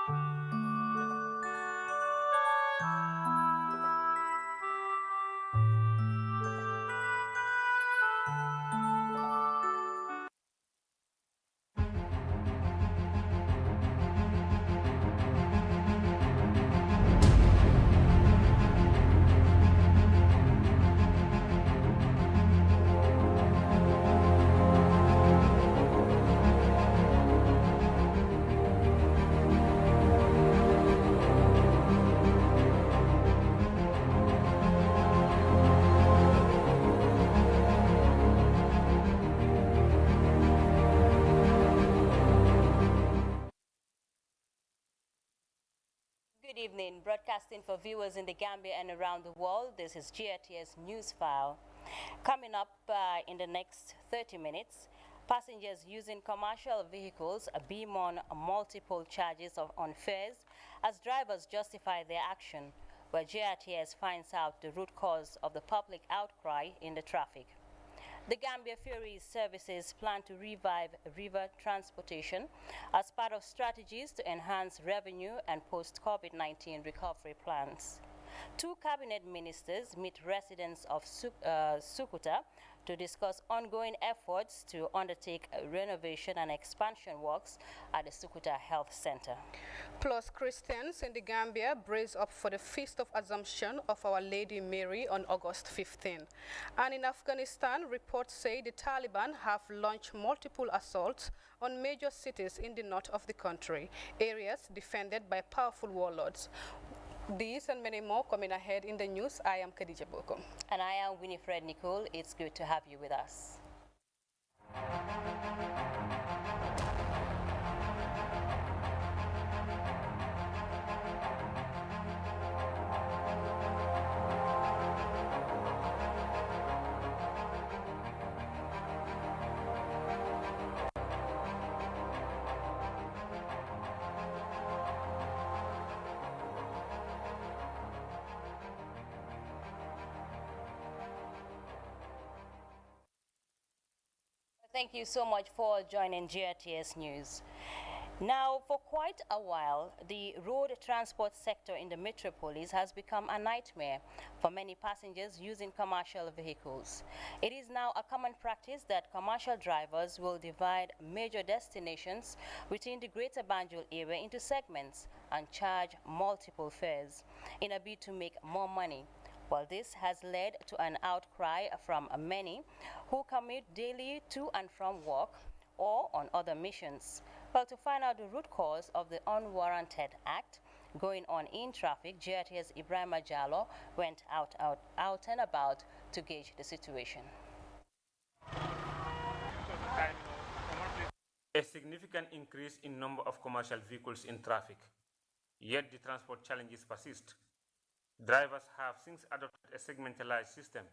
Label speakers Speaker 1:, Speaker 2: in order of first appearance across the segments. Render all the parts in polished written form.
Speaker 1: Good evening. Broadcasting for viewers in the Gambia and around the world, this is GRTS NewsFile. Coming up in the next 30 minutes, passengers using commercial vehicles beam on multiple charges on fares as drivers justify their action, where GRTS finds out the root cause of the public outcry in the traffic. The Gambia Ferry Services plan to revive river transportation as part of strategies to enhance revenue and post-COVID-19 recovery plans. Two cabinet ministers meet residents of Sukuta to discuss ongoing efforts to undertake renovation and expansion works at the Sukuta Health Center.
Speaker 2: Plus, Christians in the Gambia brace up for the Feast of Assumption of Our Lady Mary on August 15. And in Afghanistan, reports say the Taliban have launched multiple assaults on major cities in the north of the country, areas defended by powerful warlords. These and many more coming ahead in the news. I am Khadija Bokom.
Speaker 1: And I am Winifred Nicole. It's good to have you with us. Thank you so much for joining GRTS News. Now, for quite a while, the road transport sector in the metropolis has become a nightmare for many passengers using commercial vehicles. It is now a common practice that commercial drivers will divide major destinations within the Greater Banjul area into segments and charge multiple fares in a bid to make more money. Well, this has led to an outcry from many who commute daily to and from work or on other missions. Well, to find out the root cause of the unwarranted act going on in traffic, GRTS Ibrahima Jallo went out and about to gauge the situation.
Speaker 3: A significant increase in number of commercial vehicles in traffic, yet the transport challenges persist. Drivers have since adopted a segmentalized system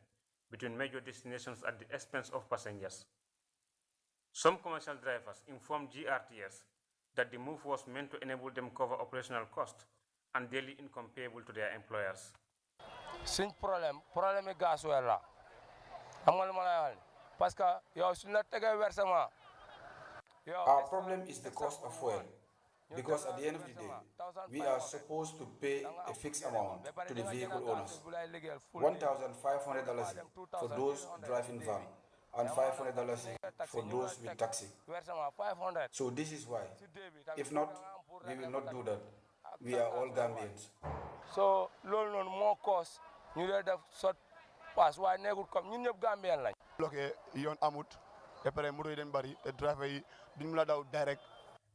Speaker 3: between major destinations at the expense of passengers. Some commercial drivers informed GRTS that the move was meant to enable them cover operational costs and daily income payable to their employers.
Speaker 4: Sin problème e gasoil la amol malay parce que yow suñ la tégué versement.
Speaker 5: Our problem is the cost of fuel. Because at the end of the day, we are supposed to pay a fixed amount to the vehicle owners, $1,500 for those driving van and $500 for those with taxi. So this is why. If not, we will not do that. We are all Gambians.
Speaker 4: So, loan more cost. You let the short pass. Why never come? You know Gambian line.
Speaker 6: Look, yon amut. Epere muru den bari. The driver didn't let out direct.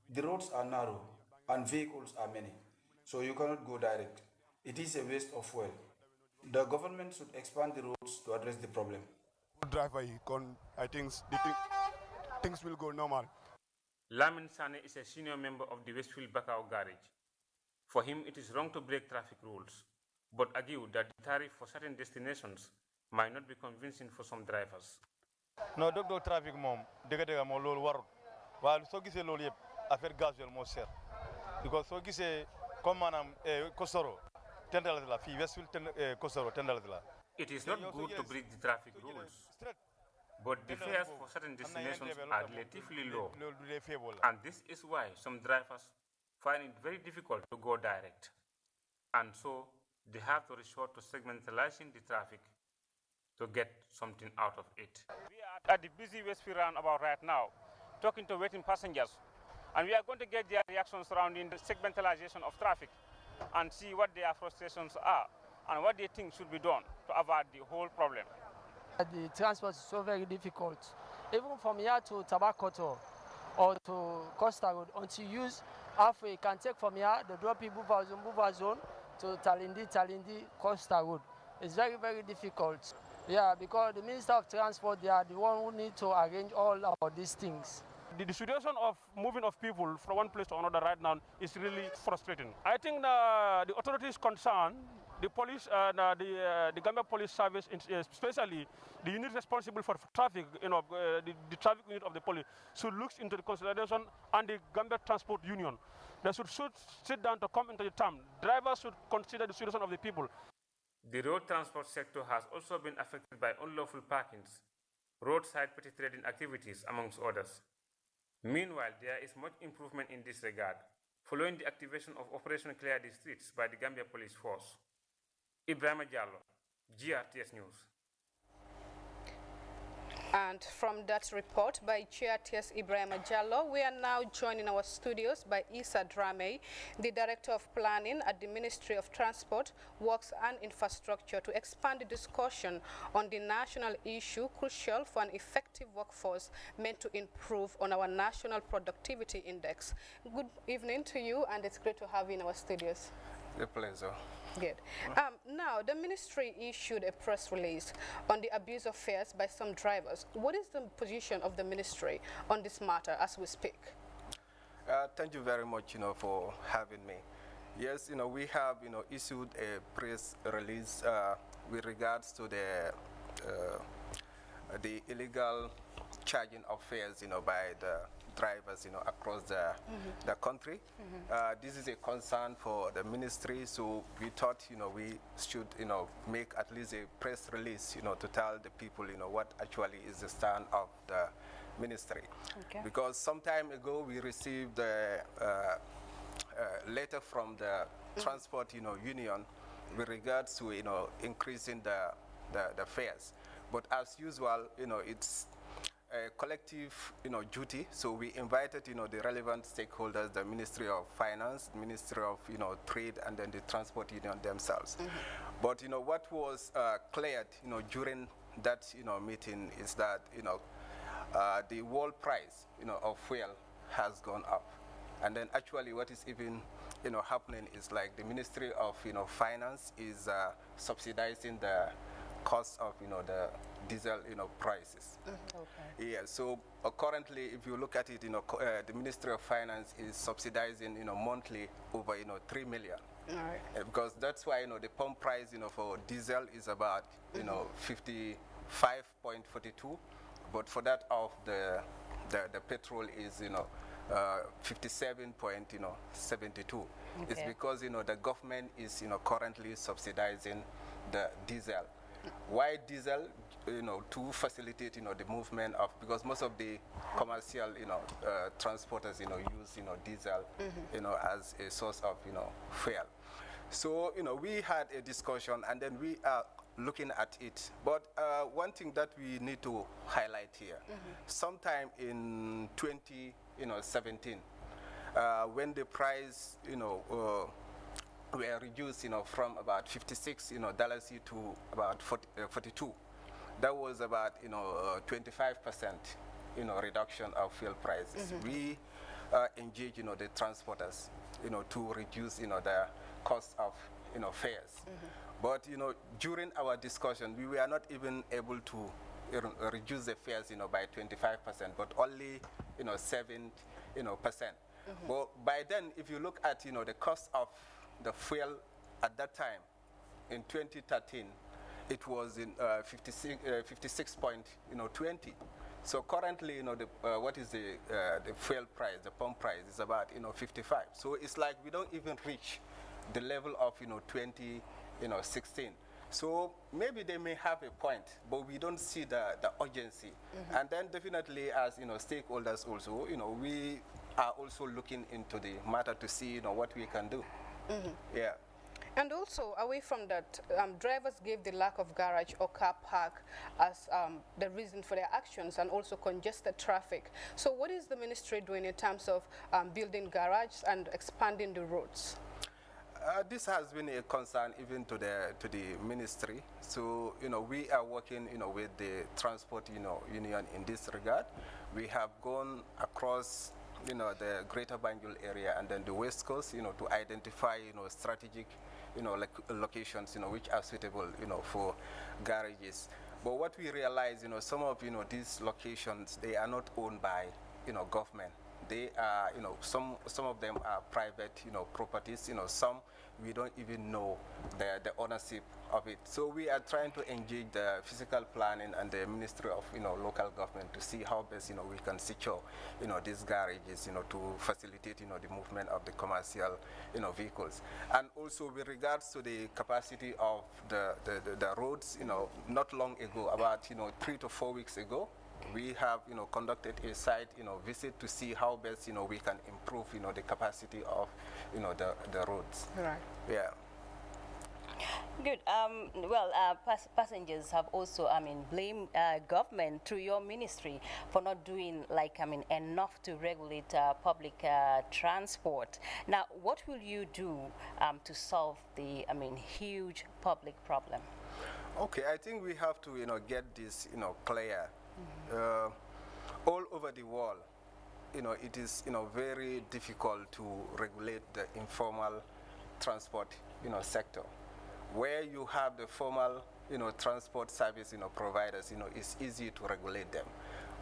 Speaker 5: The roads are narrow and vehicles are many, so you cannot go direct. It is a waste of fuel. The government should expand the roads to address the problem.
Speaker 6: Driver, I think things will go normal.
Speaker 3: Lamin Sane is a senior member of the Westfield Bakau Garage. For him, it is wrong to break traffic rules, but argued that the tariff for certain destinations might not be convincing for some drivers.
Speaker 6: No, doctor traffic mom, dega mo lol war. While so gise lol yep affaire gasoil mo cher. Because so gise comme manam Kosoro $10 la fi Westfield Kosoro $10 la.
Speaker 3: It is not good to break the traffic rules, but the fares for certain destinations are relatively low, and this is why some drivers find it very difficult to go direct. And so they have to resort to segmentalizing the traffic to get something out of it. We are at the busy Westfield roundabout right now, talking to waiting passengers. And we are going to get their reactions surrounding the segmentalization of traffic and see what their frustrations are and what they think should be done to avoid the whole problem.
Speaker 7: The transport is so very difficult. Even from here to Tabakoto or to Costa Road, until you use halfway, you can take from here, the drop in Buva zone to Talindi, Costa Road. It's very, very difficult. Yeah, because the Minister of Transport, they are the one who need to arrange all of these things.
Speaker 8: The situation of moving of people from one place to another right now is really frustrating. I think the authorities concerned, the police, the Gambia Police Service, especially the unit responsible for traffic, the traffic unit of the police, should look into the consideration, and the Gambia Transport Union. They should sit down to come into the term. Drivers should consider the situation of the people.
Speaker 3: The road transport sector has also been affected by unlawful parkings, roadside petty trading activities, amongst others. Meanwhile, there is much improvement in this regard, following the activation of Operation Clear the Streets by the Gambia Police Force. Ibrahim Jallo, GRTS News.
Speaker 2: And from that report by GRTS Ibrahim Jallo, we are now joined in our studios by Issa Drame, the Director of Planning at the Ministry of Transport, Works and Infrastructure, to expand the discussion on the national issue crucial for an effective workforce meant to improve on our National Productivity Index. Good evening to you, and it's great to have you in our studios.
Speaker 9: A pleasure.
Speaker 2: Good. Now, the ministry issued a press release on the abuse of fares by some drivers. What is the position of the ministry on this matter as we speak?
Speaker 9: Thank you very much, for having me. Yes, we have, issued a press release with regards to the illegal charging of fares, by the drivers, across the country. This is a concern for the ministry, so we thought, we should, make at least a press release, to tell the people, what actually is the stand of the ministry. Okay. Because some time ago we received a letter from the transport, union with regards to, increasing the fares. But as usual, it's a collective, duty. So we invited, the relevant stakeholders, the Ministry of Finance, Ministry of, Trade, and then the Transport Union themselves. But, what was cleared, during that, meeting is that, the world price, of fuel has gone up. And then actually what is even, happening is like the Ministry of, Finance is subsidizing the cost of, the diesel, prices. Okay. Yeah, so currently, if you look at it, the Ministry of Finance is subsidizing, monthly over, 3 million. All right. Because that's why, the pump price, for diesel is about, 55.42, but for that of the petrol is, 57.72. Okay. It's because, the government is, currently subsidizing the diesel. Why diesel? To facilitate, the movement of, because most of the commercial, transporters, use, diesel, as a source of, fuel. So, we had a discussion, and then we are looking at it. But one thing that we need to highlight here, sometime in 2017, when the price, were reduced, from about $56, to about 42. That was about, 25%, reduction of fuel prices. We engage, the transporters, to reduce, the cost of, fares. But, during our discussion, we were not even able to reduce the fares, by 25%, but only, 7%. But by then, if you look at, the cost of the fuel at that time, in 2013, it was in 56.20. So currently, what is the fuel price, the pump price is about 55. So it's like we don't even reach the level of 2016. So maybe they may have a point, but we don't see the urgency. And then definitely as stakeholders also, we are also looking into the matter to see, you know, what we can do. Yeah.
Speaker 2: And also, away from that, drivers gave the lack of garage or car park as the reason for their actions, and also congested traffic. So what is the ministry doing in terms of building garages and expanding the roads?
Speaker 9: This has been a concern even to the ministry. So, you know, we are working, you know, with the transport, you know, union in this regard. We have gone across, you know, the Greater Banjul area and then the West Coast, you know, to identify, you know, strategic, you know, like locations, you know, which are suitable, you know, for garages. But what we realize, you know, some of, you know, these locations, they are not owned by, you know, government. They are, you know, some of them are private, you know, properties, you know, some we don't even know the ownership of it. So we are trying to engage the physical planning and the Ministry of, you know, local government to see how best, you know, we can secure, you know, these garages, you know, to facilitate, you know, the movement of the commercial, you know, vehicles. And also with regards to the capacity of the roads, you know, not long ago, about, you know, 3 to 4 weeks ago, we have, you know, conducted a site, you know, visit to see how best, you know, we can improve, you know, the capacity of, you know, the roads.
Speaker 2: Right.
Speaker 9: Yeah.
Speaker 1: Good. Well, passengers have also, blamed government through your ministry for not doing, enough to regulate public transport. Now, what will you do to solve the, huge public problem?
Speaker 9: Okay, I think we have to, you know, get this, you know, clear. All over the world, you know, it is, you know, very difficult to regulate the informal transport, you know, sector. Where you have the formal, you know, transport service, you know, providers, you know, it's easy to regulate them.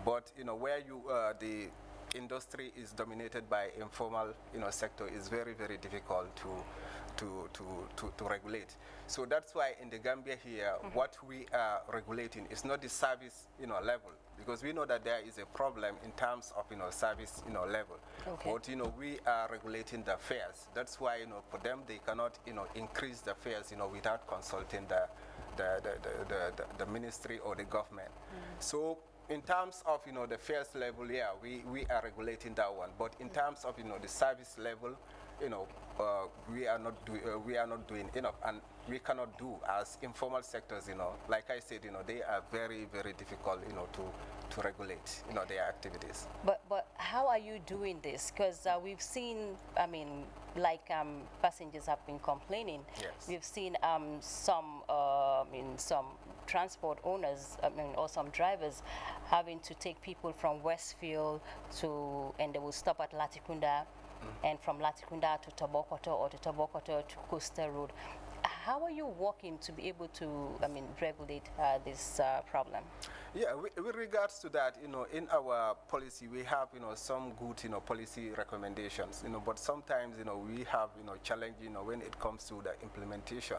Speaker 9: But, you know, where you, the industry is dominated by informal, you know, sector, is very, very difficult to regulate. So that's why in the Gambia here, what we are regulating is not the service, you know, level, because we know that there is a problem in terms of, you know, service, you know, level. Okay. But, you know, we are regulating the fares. That's why, you know, for them, they cannot, you know, increase the fares, you know, without consulting the ministry or the government. So in terms of, you know, the fares level, yeah, we are regulating that one. But in terms of, you know, the service level, you know, we are not doing enough, and we cannot do as informal sectors, you know, like I said, you know, they are very, very difficult, you know, to regulate, you know, their activities.
Speaker 1: But how are you doing this? Because we've seen, passengers have been complaining.
Speaker 9: Yes.
Speaker 1: We've seen some transport owners, or some drivers having to take people from Westfield and they will stop at Latikunda, and from Latikunda to Tobokoto, or to Tobokoto to Coastal Road. How are you working to be able to, regulate this problem?
Speaker 9: Yeah, with regards to that, you know, in our policy, we have, you know, some good, you know, policy recommendations, you know, but sometimes, you know, we have, you know, challenge, you know, when it comes to the implementation.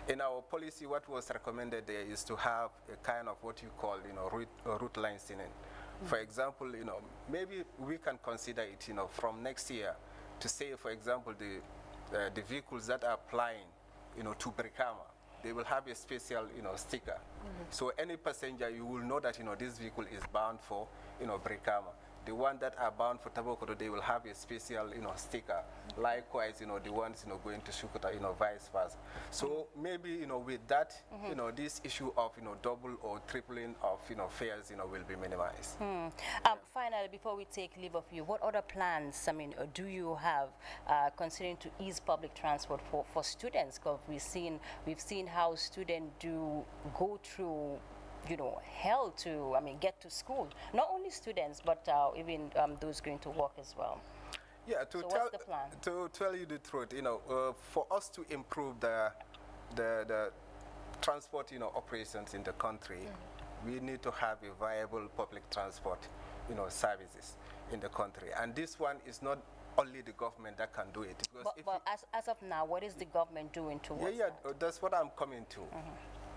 Speaker 9: In our policy, what was recommended there is to have a kind of what you call, you know, route licensing. For example, you know, maybe we can consider it, you know, from next year to say, for example, the vehicles that are applying, you know, to Brikama, they will have a special, you know, sticker. So any passenger, you will know that, you know, this vehicle is bound for, you know, Brikama. The ones that are bound for Tabokoto, they will have a special, you know, sticker. Likewise, you know, the ones, you know, going to Sukuta, you know, vice versa. So maybe, you know, with that, you know, this issue of, you know, double or tripling of, you know, fares, you know, will be minimized.
Speaker 1: Finally, before we take leave of you, what other plans, do you have considering to ease public transport for students? Because we've seen how students do go through, you know, hell to, get to school. Not only students, but even those going to work as well.
Speaker 9: Yeah,
Speaker 1: So what's the plan?
Speaker 9: To tell you the truth, you know, for us to improve the transport, you know, operations in the country, we need to have a viable public transport, you know, services in the country. And this one is not only the government that can do it.
Speaker 1: But as of now, what is the government doing towards that?
Speaker 9: That's what I'm coming to.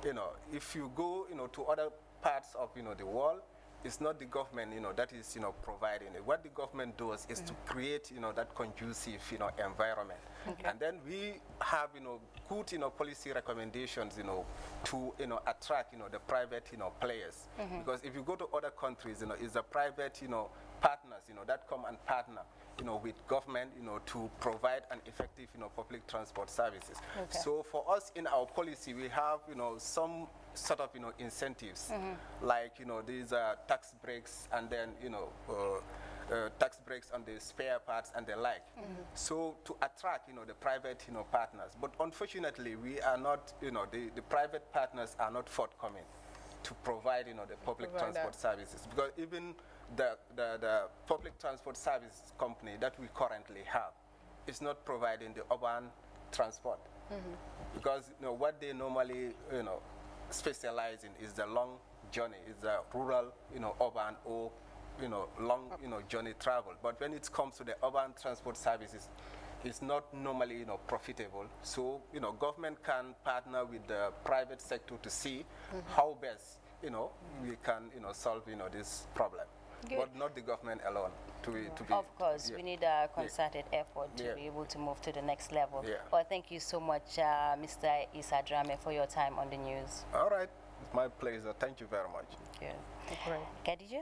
Speaker 9: You know, if you go, you know, to other parts of, you know, the world, it's not the government, you know, that is, you know, providing it. What the government does is to create, you know, that conducive, you know, environment. Okay. And then we have, you know, good, you know, policy recommendations, you know, to, you know, attract, you know, the private, you know, players. Because if you go to other countries, you know, it's the private, you know, partners, you know, that come and partner, with government, to provide an effective, public transport services.
Speaker 1: Okay.
Speaker 9: So for us in our policy, we have, some sort of, incentives, like, these tax breaks, and then, tax breaks on the spare parts and the like. So to attract, the private, partners. But unfortunately, we are not, the private partners are not forthcoming to provide, the public transport services, because even the public transport service company that we currently have is not providing the urban transport, because what they normally specialize in is the long journey, is the rural, urban, or long journey travel. But when it comes to the urban transport services, it's not normally profitable. So government can partner with the private sector to see how best we can solve this problem.
Speaker 1: Good.
Speaker 9: But not the government alone. To be
Speaker 1: Of course,
Speaker 9: yeah.
Speaker 1: we need a concerted effort to be able to move to the next level. Well, thank you so much, Mr. Issa Drame, for your time on the news.
Speaker 9: All right, it's my pleasure. Thank you very much.
Speaker 1: Thank you. Great. Khadija?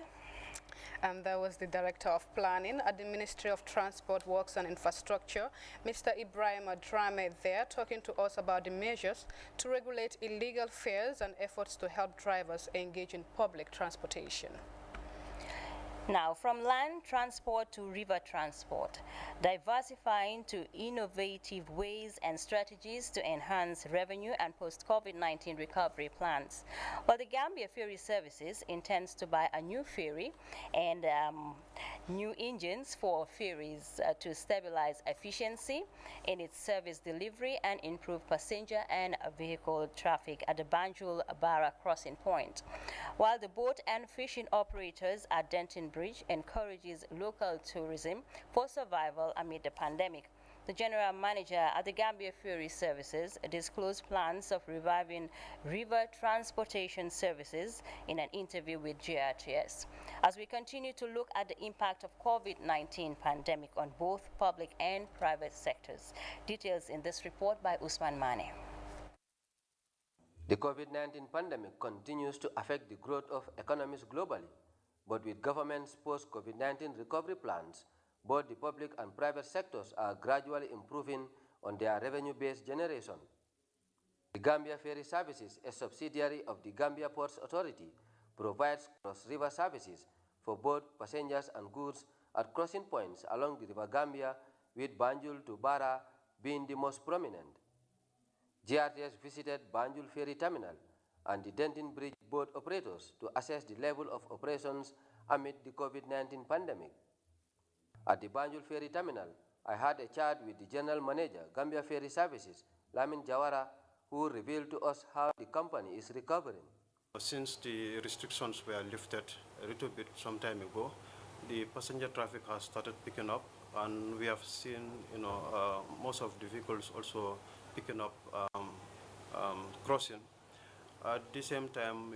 Speaker 2: And that was the Director of Planning at the Ministry of Transport, Works and Infrastructure, Mr. Ibrahim Drame, there talking to us about the measures to regulate illegal fares and efforts to help drivers engage in public transportation.
Speaker 1: Now, from land transport to river transport, diversifying to innovative ways and strategies to enhance revenue and post-COVID-19 recovery plans. Well, the Gambia Ferry Services intends to buy a new ferry and new engines for ferries to stabilize efficiency in its service delivery and improve passenger and vehicle traffic at the Banjul Barra crossing point. While the boat and fishing operators at Denton Bridge encourages local tourism for survival amid the pandemic. The general manager at the Gambia Ferry Services disclosed plans of reviving river transportation services in an interview with GRTS. As we continue to look at the impact of COVID-19 pandemic on both public and private sectors. Details in this report by Usman Mane.
Speaker 10: The COVID-19 pandemic continues to affect the growth of economies globally, but with government's post-COVID-19 recovery plans, both the public and private sectors are gradually improving on their revenue-based generation. The Gambia Ferry Services, a subsidiary of the Gambia Ports Authority, provides cross-river services for both passengers and goods at crossing points along the River Gambia, with Banjul to Barra being the most prominent. GRTS visited Banjul Ferry Terminal and the Denton Bridge boat operators to assess the level of operations amid the COVID-19 pandemic. At the Banjul Ferry Terminal, I had a chat with the General Manager, Gambia Ferry Services, Lamin Jawara, who revealed to us how the company is recovering.
Speaker 11: Since the restrictions were lifted a little bit some time ago, the passenger traffic has started picking up, and we have seen, most of the vehicles also picking up crossing. At the same time,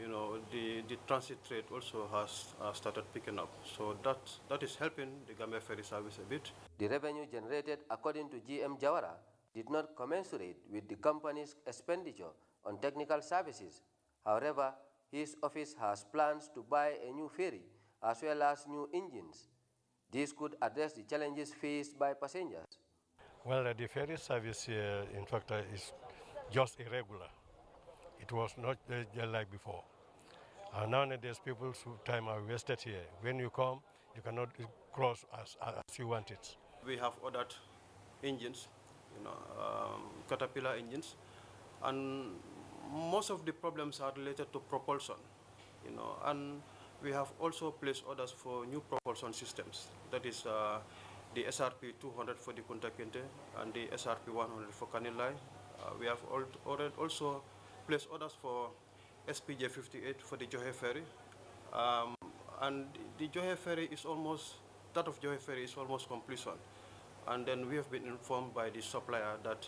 Speaker 11: the transit rate also has started picking up. So that is helping the Gambia Ferry Service a bit.
Speaker 10: The revenue generated, according to GM Jawara, did not commensurate with the company's expenditure on technical services. However, his office has plans to buy a new ferry as well as new engines. This could address the challenges faced by passengers.
Speaker 12: Well, the ferry service, in fact, is just irregular. It was not like before. Nowadays, people's time are wasted here. When you come, you cannot cross as you want it.
Speaker 11: We have ordered engines, Caterpillar engines, and most of the problems are related to propulsion, and we have also placed orders for new propulsion systems. That is the SRP 200 for the Kunta Kinte and the SRP 100 for Kanilai. We have already also placed orders for SPJ 58 for the Johe Ferry, and the Johe Ferry is almost, that of Johe Ferry is almost completion. And then we have been informed by the supplier that,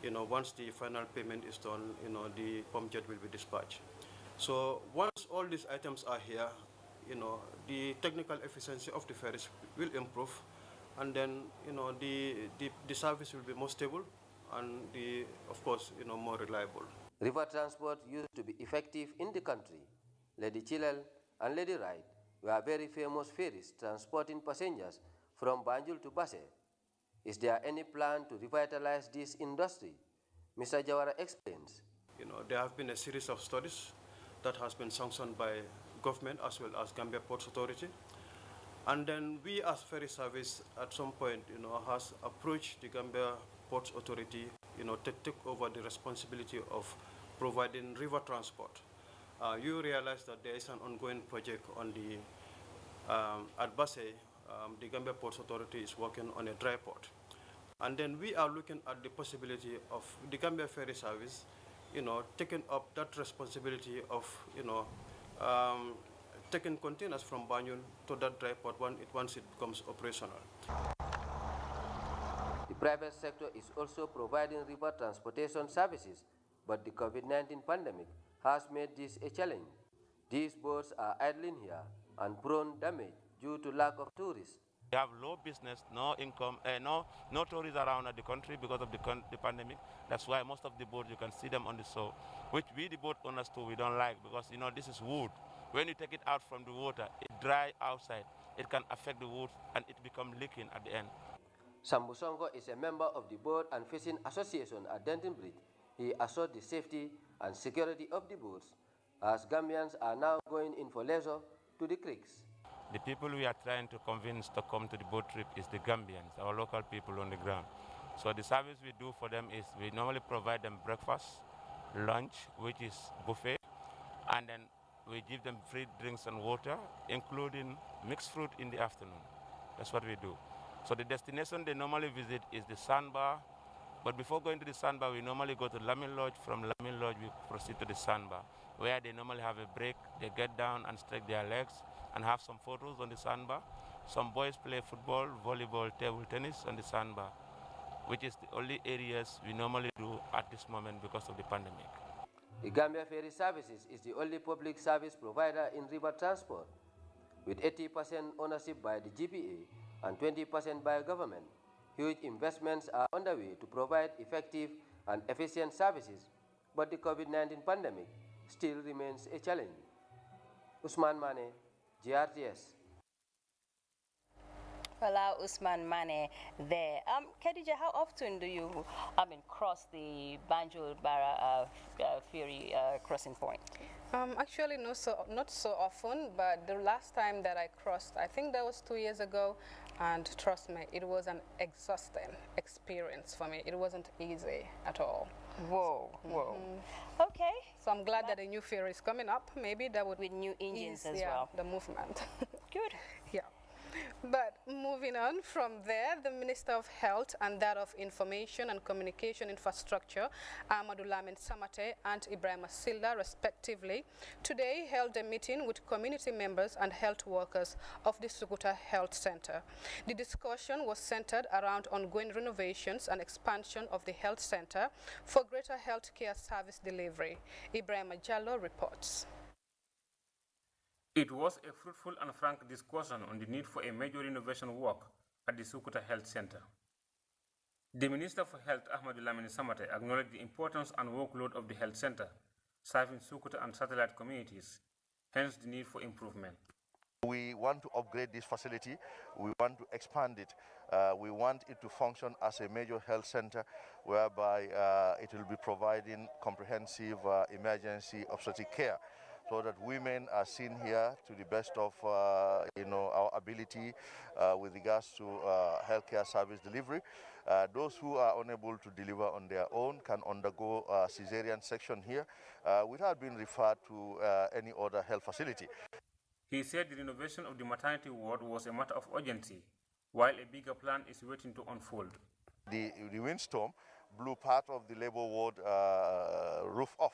Speaker 11: once the final payment is done, the pump jet will be dispatched. So once all these items are here, the technical efficiency of the ferries will improve, and then, the service will be more stable and of course, more reliable.
Speaker 10: River transport used to be effective in the country. Lady Chilel and Lady Ride were very famous ferries transporting passengers From Banjul to Basse, is there any plan to revitalize this industry? Mr. Jawara explains.
Speaker 11: There have been a series of studies that has been sanctioned by government as well as Gambia Ports Authority. And then we as ferry service at some point, has approached the Gambia Ports Authority, to take over the responsibility of providing river transport. You realize that there is an ongoing project on the, at Basse, the Gambia Ports Authority is working on a dry port. And then we are looking at the possibility of the Gambia Ferry Service, taking up that responsibility of, taking containers from Banjul to that dry port once it becomes operational.
Speaker 10: The private sector is also providing river transportation services, but the COVID-19 pandemic has made this a challenge. These boats are idling here and prone damage due to lack of tourists.
Speaker 13: We have low business, no income, no tourists around the country because of the pandemic. That's why most of the boats, you can see them on the shore, which we, the boat owners too, we don't like because, this is wood. When you take it out from the water, it dry outside. It can affect the wood and it become leaking at the end.
Speaker 10: Sambu Songo is a member of the Boat and Fishing Association at Denton Bridge. He assured the safety and security of the boats as Gambians are now going in for leisure to the creeks.
Speaker 13: The people we are trying to convince to come to the boat trip is the Gambians, our local people on the ground. So the service we do for them is we normally provide them breakfast, lunch, which is buffet, and then we give them free drinks and water, including mixed fruit in the afternoon. That's what we do. So the destination they normally visit is the sandbar, but before going to the sandbar, we normally go to Lamin Lodge. From Lamin Lodge, we proceed to the sandbar, where they normally have a break. They get down and stretch their legs and have some photos on the sandbar. Some boys play football, volleyball, table tennis on the sandbar, which is the only areas we normally do at this moment because of the pandemic.
Speaker 10: The Gambia Ferry Services is the only public service provider in river transport, with 80% ownership by the GPA and 20% by government. Huge investments are underway to provide effective and efficient services, but the COVID-19 pandemic still remains a challenge. Usman Mane, GRTS.
Speaker 1: Allow Usman Mane there. Khadija, how often do you, cross the Banjul Barra ferry crossing point?
Speaker 2: Actually, not so often, but the last time that I crossed, I think that was 2 years ago, and trust me, it was an exhausting experience for me. It wasn't easy at all.
Speaker 1: Whoa. Okay.
Speaker 2: So I'm glad that a new ferry is coming up. Maybe that would
Speaker 1: with new engines
Speaker 2: ease,
Speaker 1: as well.
Speaker 2: The movement.
Speaker 1: Good.
Speaker 2: Yeah. But moving on from there, the Minister of Health and that of Information and Communication Infrastructure, Amadou Lamin Samate and Ibrahima Silda, respectively, today held a meeting with community members and health workers of the Sukuta Health Center. The discussion was centered around ongoing renovations and expansion of the health center for greater health care service delivery. Ibrahima Jallo reports.
Speaker 3: It was a fruitful and frank discussion on the need for a major renovation work at the Sukuta Health Center. The Minister for Health, Ahmadu Lamini Samate, acknowledged the importance and workload of the health center, serving Sukuta and satellite communities, hence the need for improvement.
Speaker 14: We want to upgrade this facility. We want to expand it. We want it to function as a major health center whereby it will be providing comprehensive emergency obstetric care, so that women are seen here to the best of our ability with regards to healthcare service delivery. Those who are unable to deliver on their own can undergo cesarean section here without being referred to any other health facility.
Speaker 3: He said the renovation of the maternity ward was a matter of urgency, while a bigger plan is waiting to unfold.
Speaker 14: The windstorm blew part of the labor ward roof off,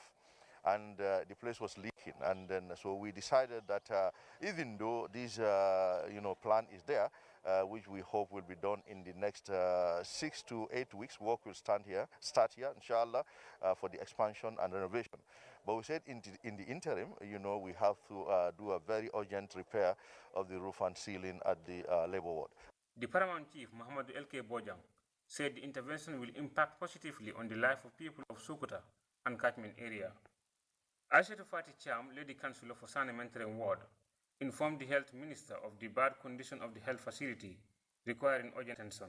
Speaker 14: and the place was leaking, and then so we decided that even though this plan is there, which we hope will be done in the next 6 to 8 weeks, work will start here inshallah, for the expansion and renovation. But we said in the interim, we have to do a very urgent repair of the roof and ceiling at the labor ward.
Speaker 3: The Paramount Chief, Muhammadu L.K. Bojang, said the intervention will impact positively on the life of people of Sukuta and catchment area. Aishatu Fati Cham, Lady Councillor for Sane Mentoring Ward, informed the Health Minister of the bad condition of the health facility requiring urgent attention.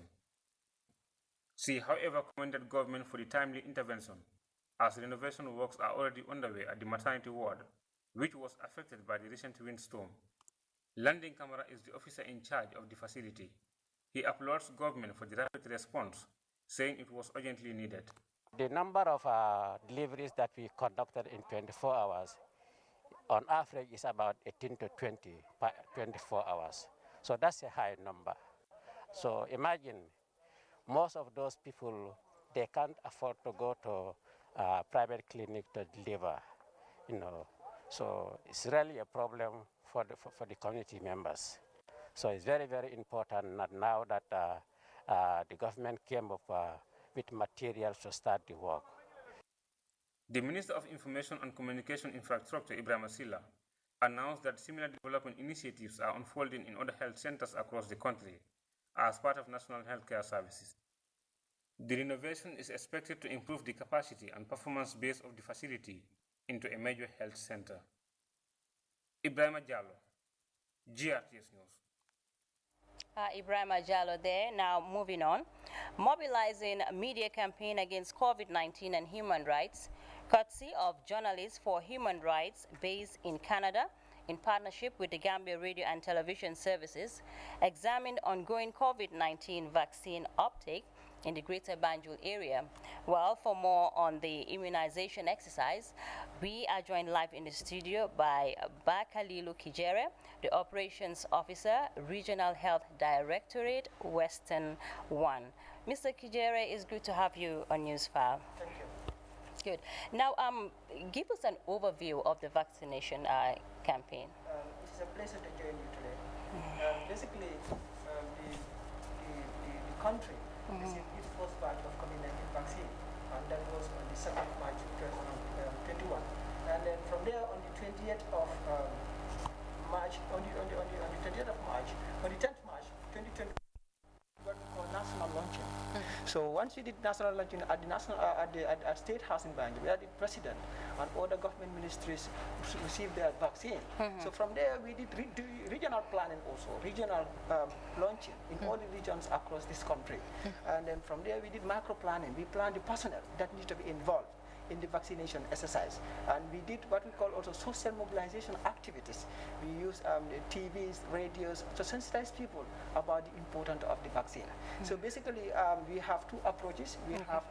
Speaker 3: She, however, commended government for the timely intervention, as renovation works are already underway at the maternity ward, which was affected by the recent windstorm. Landing Camara is the officer in charge of the facility. He applauds government for the rapid response, saying it was urgently needed.
Speaker 15: The number of deliveries that we conducted in 24 hours, on average, is about 18 to 20 per 24 hours. So that's a high number. So imagine most of those people, they can't afford to go to private clinic to deliver, So it's really a problem for the community members. So it's very, very important that now that the government came up with materials to start the work.
Speaker 3: The Minister of Information and Communication Infrastructure, Ibrahim Silla, announced that similar development initiatives are unfolding in other health centers across the country as part of national healthcare services. The renovation is expected to improve the capacity and performance base of the facility into a major health center. Ibrahim Jallo, GRTS News.
Speaker 1: Ibrahim Jallo there. Now moving on. Mobilizing a media campaign against COVID-19 and human rights, courtesy of Journalists for Human Rights based in Canada, in partnership with the Gambia Radio and Television Services, examined ongoing COVID-19 vaccine uptake in the Greater Banjul area. Well, for more on the immunization exercise, we are joined live in the studio by Bakalilu Kijere, the Operations Officer, Regional Health Directorate, Western 1. Mr. Kijere, it's good to have you on NewsFile.
Speaker 16: Thank you.
Speaker 1: Good. Now, give us an overview of the vaccination campaign.
Speaker 16: It is a pleasure to join you today. Basically, the country received its first batch of COVID-19 vaccine, and that was on the 2nd of March 2021. And then from there, on the 20th of March, on the 20th of March, on the 10th March 2020, what we call national launching. So once we did national launching at the State House in Banjul, where the president and other government ministries received their vaccine. So from there we did regional planning also, regional launching in all the regions across this country. And then from there we did micro planning. We planned the personnel that need to be involved in the vaccination exercise. And we did what we call also social mobilization activities. We use the TVs, radios to sensitize people about the importance of the vaccine. So basically we have two approaches. We have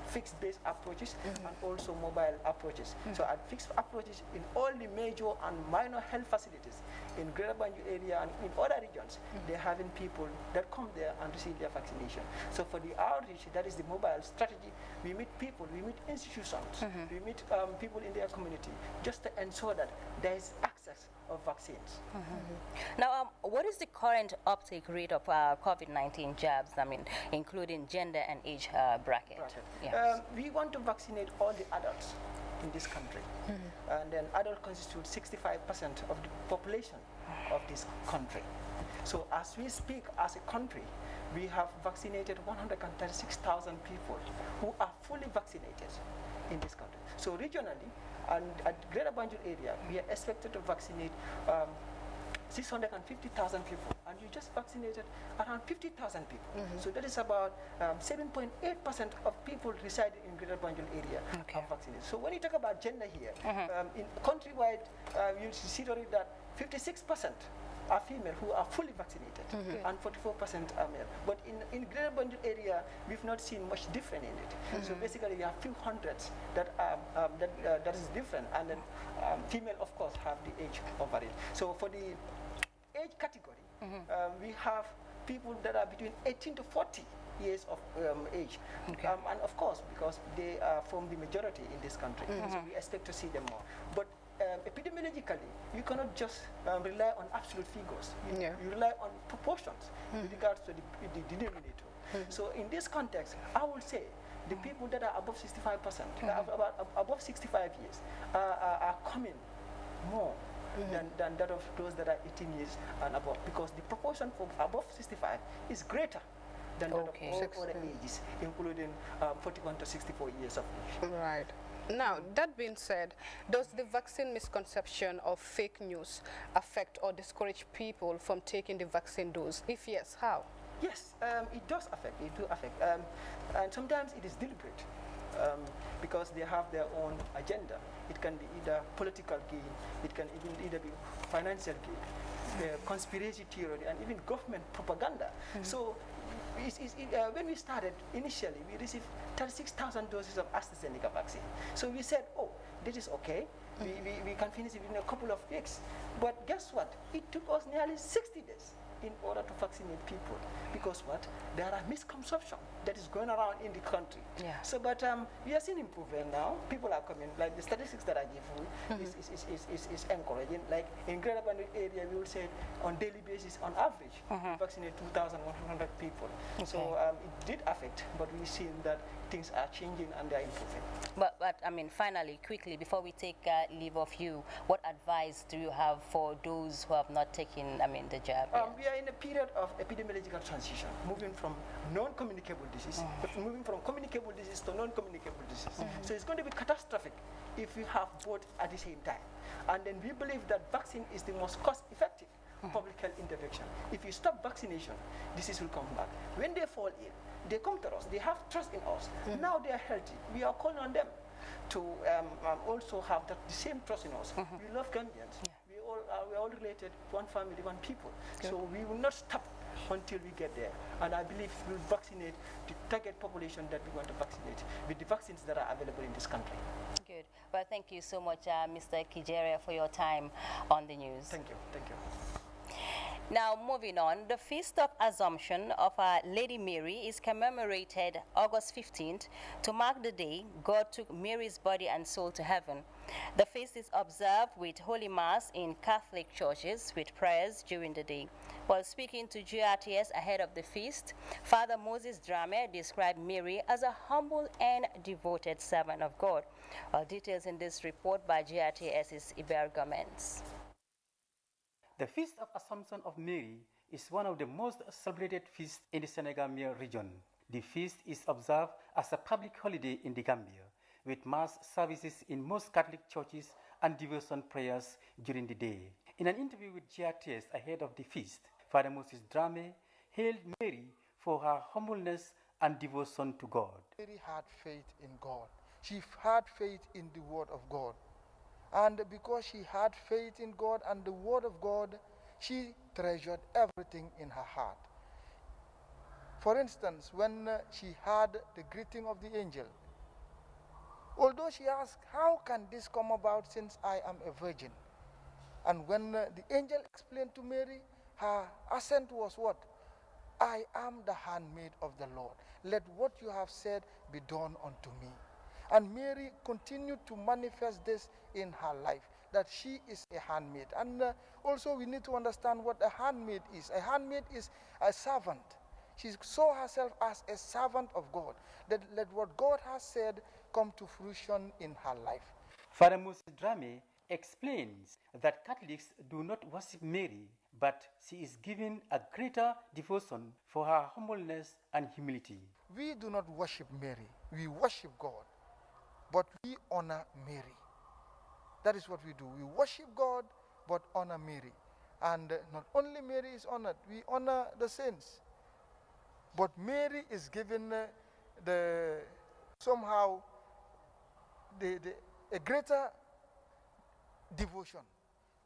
Speaker 16: fixed-based approaches and also mobile approaches. So at fixed approaches in all the major and minor health facilities in Greater Banjul area and in other regions, they're having people that come there and receive their vaccination. So for the outreach, that is the mobile strategy, we meet people, we meet institutions, we meet people in their community just to ensure that there is access of vaccines.
Speaker 1: Now, what is the current uptake rate of COVID-19 jabs, including gender and age bracket?
Speaker 16: Yes. We want to vaccinate all the adults in this country. And then adults constitute 65% of the population of this country. So as we speak as a country, we have vaccinated 136,000 people who are fully vaccinated in this country. So regionally, and at Greater Banjul area, we are expected to vaccinate 650,000 people, and you just vaccinated around 50,000 people. So that is about 7.8% of people residing in Greater Banjul area are vaccinated. So when you talk about gender here, in countrywide, you see that 56% are female who are fully vaccinated, and 44% are male. But in Greater Banjul area, we've not seen much difference in it. So basically, you have few hundreds that that is different, and then female, of course, have the age over it. So for the age category, we have people that are between 18 to 40 years of age, and of course, because they form the majority in this country, so we expect to see them more. But epidemiologically, you cannot just rely on absolute figures. You rely on proportions with regards to the denominator. So in this context, I would say the people that are above 65%, above 65 years, are coming more than that of those that are 18 years and above, because the proportion for above 65 is greater than that of all other ages, including 41 to 64 years of age.
Speaker 2: Right. Now, that being said, does the vaccine misconception or fake news affect or discourage people from taking the vaccine dose? If yes, how?
Speaker 16: Yes, it does affect. It do affect, and sometimes it is deliberate because they have their own agenda. It can be either political gain, it can even either be financial gain, conspiracy theory, and even government propaganda. So. When we started initially, we received 36,000 doses of AstraZeneca vaccine. So we said, oh, this is okay. We can finish it in a couple of weeks. But guess what? It took us nearly 60 days in order to vaccinate people. Because what? There are misconception that is going around in the country.
Speaker 1: Yeah.
Speaker 16: So, but we are seeing improvement now. People are coming. Like the statistics that I give you is encouraging. Like in Greater Bandung area, we will say on daily basis, on average, vaccinate 2,100 people.
Speaker 1: Okay.
Speaker 16: So it did affect, but we've seen that things are changing and they're improving.
Speaker 1: But I mean, finally, quickly, before we take leave of you, what advice do you have for those who have not taken, the jab?
Speaker 16: We are in a period of epidemiological transition, moving from non-communicable disease, moving from communicable disease to non-communicable disease. So it's going to be catastrophic if we have both at the same time. And then we believe that vaccine is the most cost-effective public health intervention. If you stop vaccination, disease will come back. When they fall ill, they come to us. They have trust in us. Now they are healthy. We are calling on them to also have the same trust in us. We love Gambians. We are all related, one family, one people. Good. So we will not stop until we get there. And I believe we will vaccinate the target population that we want to vaccinate with the vaccines that are available in this country.
Speaker 1: Good. Well, thank you so much, Mr. Kijeria, for your time on the news.
Speaker 16: Thank you. Thank you.
Speaker 1: Now, moving on, the Feast of Assumption of Our Lady Mary is commemorated August 15th to mark the day God took Mary's body and soul to heaven. The feast is observed with Holy Mass in Catholic churches with prayers during the day. While speaking to GRTS ahead of the feast, Father Moses Drame described Mary as a humble and devoted servant of God. Details in this report by GRTS's Iber Gomez.
Speaker 17: The Feast of Assumption of Mary is one of the most celebrated feasts in the Senegambia region. The feast is observed as a public holiday in the Gambia, with mass services in most Catholic churches and devotion prayers during the day. In an interview with GRTS ahead of the feast, Father Moses Drame hailed Mary for her humbleness and devotion to God.
Speaker 18: Mary had faith in God. She had faith in the Word of God. And because she had faith in God and the Word of God, she treasured everything in her heart. For instance, when she heard the greeting of the angel, although she asked, how can this come about since I am a virgin? And when the angel explained to Mary, her assent was what? I am the handmaid of the Lord. Let what you have said be done unto me. And Mary continued to manifest this in her life, that she is a handmaid. And also we need to understand what a handmaid is. A handmaid is a servant. She saw herself as a servant of God. Let what God has said come to fruition in her life.
Speaker 17: Father Moses Drame explains that Catholics do not worship Mary, but she is given a greater devotion for her humbleness and humility.
Speaker 18: We do not worship Mary. We worship God. But we honor Mary. That is what we do. We worship God, but honor Mary. And not only Mary is honored, we honor the saints. But Mary is given a greater devotion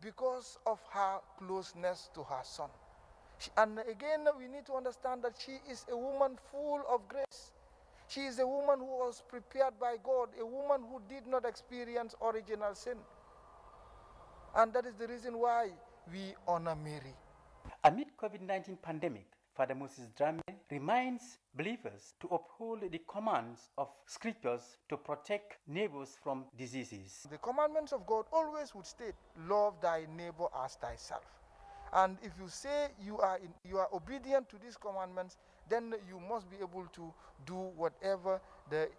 Speaker 18: because of her closeness to her son. And again, we need to understand that she is a woman full of grace. She is a woman who was prepared by God, a woman who did not experience original sin. And that is the reason why we honor Mary.
Speaker 17: Amid COVID-19 pandemic, Father Moses Drame reminds believers to uphold the commands of scriptures to protect neighbors from diseases.
Speaker 18: The commandments of God always would state, love thy neighbor as thyself. And if you say you are obedient to these commandments, then you must be able to do whatever the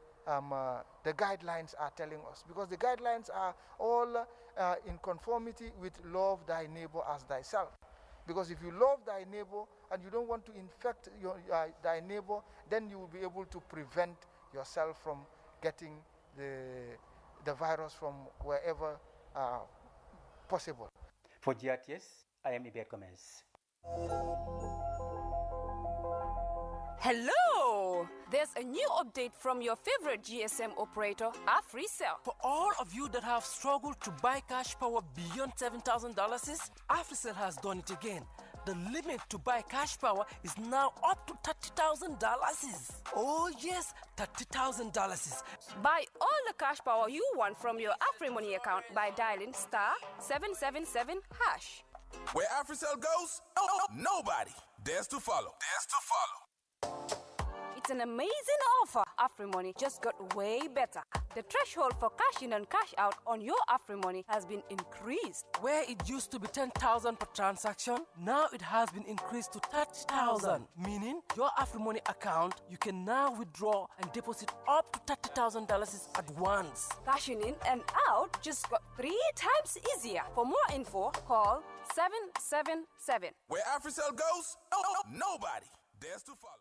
Speaker 18: guidelines are telling us. Because the guidelines are all in conformity with love thy neighbor as thyself. Because if you love thy neighbor and you don't want to infect thy neighbor, then you will be able to prevent yourself from getting the virus from wherever possible.
Speaker 17: For GRTS, I am Iber Gomez.
Speaker 19: Hello! There's a new update from your favorite GSM operator, AfriCell.
Speaker 20: For all of you that have struggled to buy cash power beyond $7,000, AfriCell has done it again. The limit to buy cash power is now up to $30,000. Oh yes, $30,000.
Speaker 19: Buy all the cash power you want from your AfriMoney account by dialing *777#.
Speaker 21: Where AfriCell goes, nobody dares to follow.
Speaker 19: It's an amazing offer. AfriMoney just got way better. The threshold for cash in and cash out on your AfriMoney has been increased.
Speaker 20: Where it used to be 10,000 per transaction, now it has been increased to 30,000. Meaning your AfriMoney account, you can now withdraw and deposit up to $30,000 at once.
Speaker 19: Cashing in and out just got 3 times easier. For more info, call 777.
Speaker 21: Where AfriCell goes, nobody dares to follow.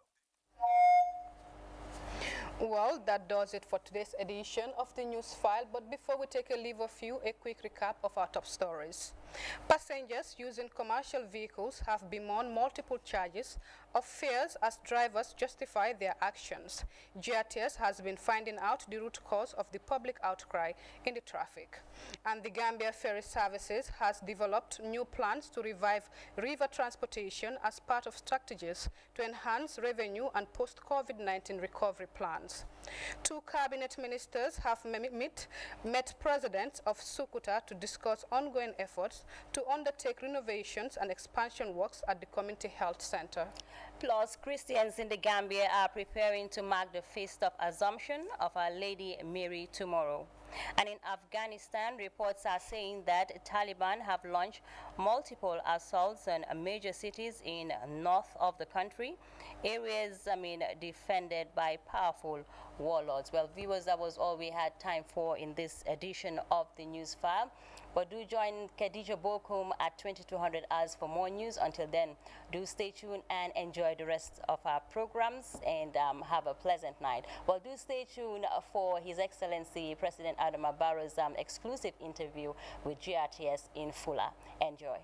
Speaker 2: Well, that does it for today's edition of the News File. But before we take a leave of you, a quick recap of our top stories. Passengers using commercial vehicles have bemoaned multiple charges of fares as drivers justify their actions. GRTS has been finding out the root cause of the public outcry in the traffic. And the Gambia Ferry Services has developed new plans to revive river transportation as part of strategies to enhance revenue and post-COVID-19 recovery plans. 2 cabinet ministers have met presidents of Sukuta to discuss ongoing efforts to undertake renovations and expansion works at the community health center.
Speaker 1: Plus, Christians in the Gambia are preparing to mark the Feast of Assumption of Our Lady Mary tomorrow. And in Afghanistan, reports are saying that Taliban have launched multiple assaults on major cities in north of the country, areas, defended by powerful warlords. Well, viewers, that was all we had time for in this edition of the News File. But do join Khadija Bokum at 2200 hours for more news. Until then, do stay tuned and enjoy the rest of our programs and have a pleasant night. Well, do stay tuned for His Excellency President Adama Barrow's exclusive interview with GRTS in Fula. Enjoy.